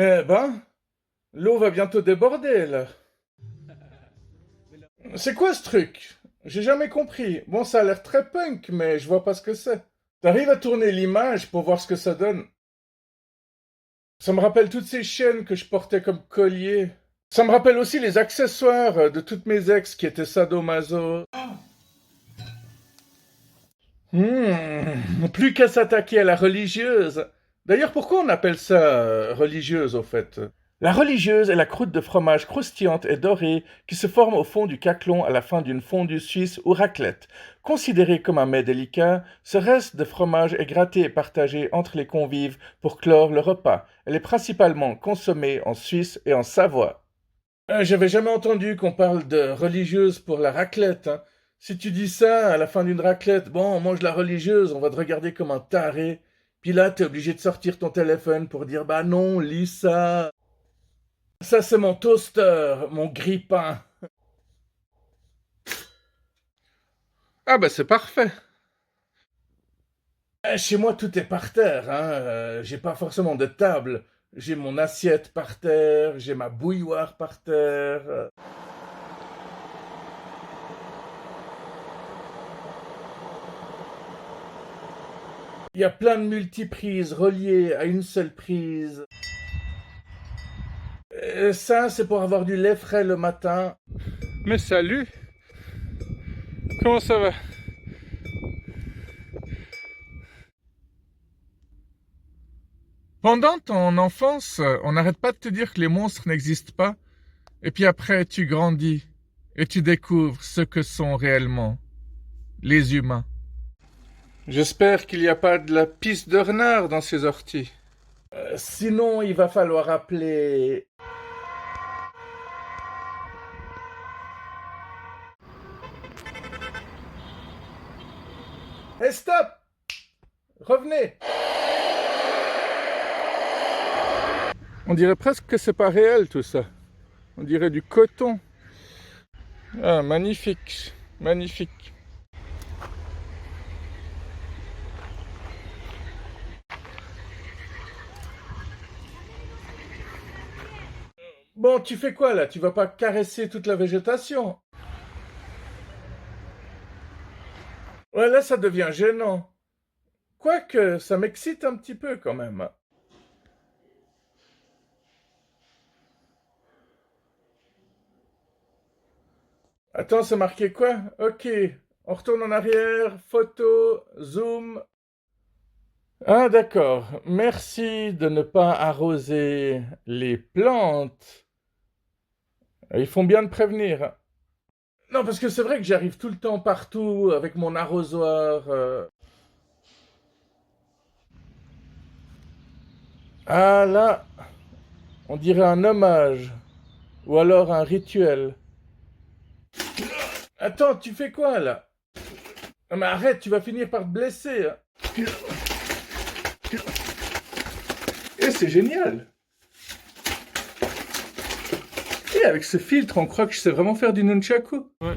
Eh ben, l'eau va bientôt déborder, là. C'est quoi ce truc? J'ai jamais compris. Bon, ça a l'air très punk, mais je vois pas ce que c'est. T'arrives à tourner l'image pour voir ce que ça donne? Ça me rappelle toutes ces chaînes que je portais comme collier. Ça me rappelle aussi les accessoires de toutes mes ex qui étaient sadomaso. Plus qu'à s'attaquer à la religieuse. D'ailleurs, pourquoi on appelle ça religieuse, au fait? La religieuse est la croûte de fromage croustillante et dorée qui se forme au fond du caclon à la fin d'une fondue suisse ou raclette. Considérée comme un mets délicat, ce reste de fromage est gratté et partagé entre les convives pour clore le repas. Elle est principalement consommée en Suisse et en Savoie. J'avais jamais entendu qu'on parle de religieuse pour la raclette, hein. Si tu dis ça à la fin d'une raclette, bon, on mange la religieuse, on va te regarder comme un taré. Puis là, t'es obligé de sortir ton téléphone pour dire, bah non, lis ça. Ça, c'est mon toaster, mon grille-pain. Ah bah c'est parfait. Chez moi, tout est par terre, hein. J'ai pas forcément de table. J'ai mon assiette par terre, j'ai ma bouilloire par terre. Il y a plein de multiprises reliées à une seule prise. Ça, c'est pour avoir du lait frais le matin. Mais salut! Comment ça va? Pendant ton enfance, on n'arrête pas de te dire que les monstres n'existent pas. Et puis après, tu grandis et tu découvres ce que sont réellement les humains. J'espère qu'il n'y a pas de la pisse de renard dans ces orties. Sinon, il va falloir appeler... Hey, stop! Revenez! On dirait presque que c'est pas réel tout ça. On dirait du coton. Ah, magnifique, magnifique. Bon, tu fais quoi là? Tu vas pas caresser toute la végétation? Ouais, là, ça devient gênant. Quoique, ça m'excite un petit peu quand même. Attends, c'est marqué quoi? Ok, on retourne en arrière, photo, zoom. Ah d'accord, merci de ne pas arroser les plantes. Ils font bien de prévenir. Non, parce que c'est vrai que j'arrive tout le temps partout avec mon arrosoir. Ah là, on dirait un hommage, ou alors un rituel. Attends, tu fais quoi là? Non mais arrête, tu vas finir par te blesser, hein. Et c'est génial. Et avec ce filtre, on croit que je sais vraiment faire du nunchaku. Ouais.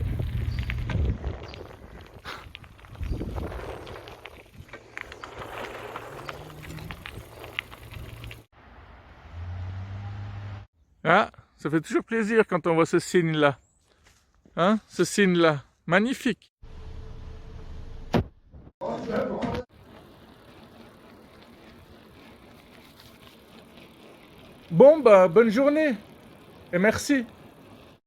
Ah, ça fait toujours plaisir quand on voit ce signe-là. Hein, ce signe-là. Magnifique. Bon, bah, bonne journée. Et merci.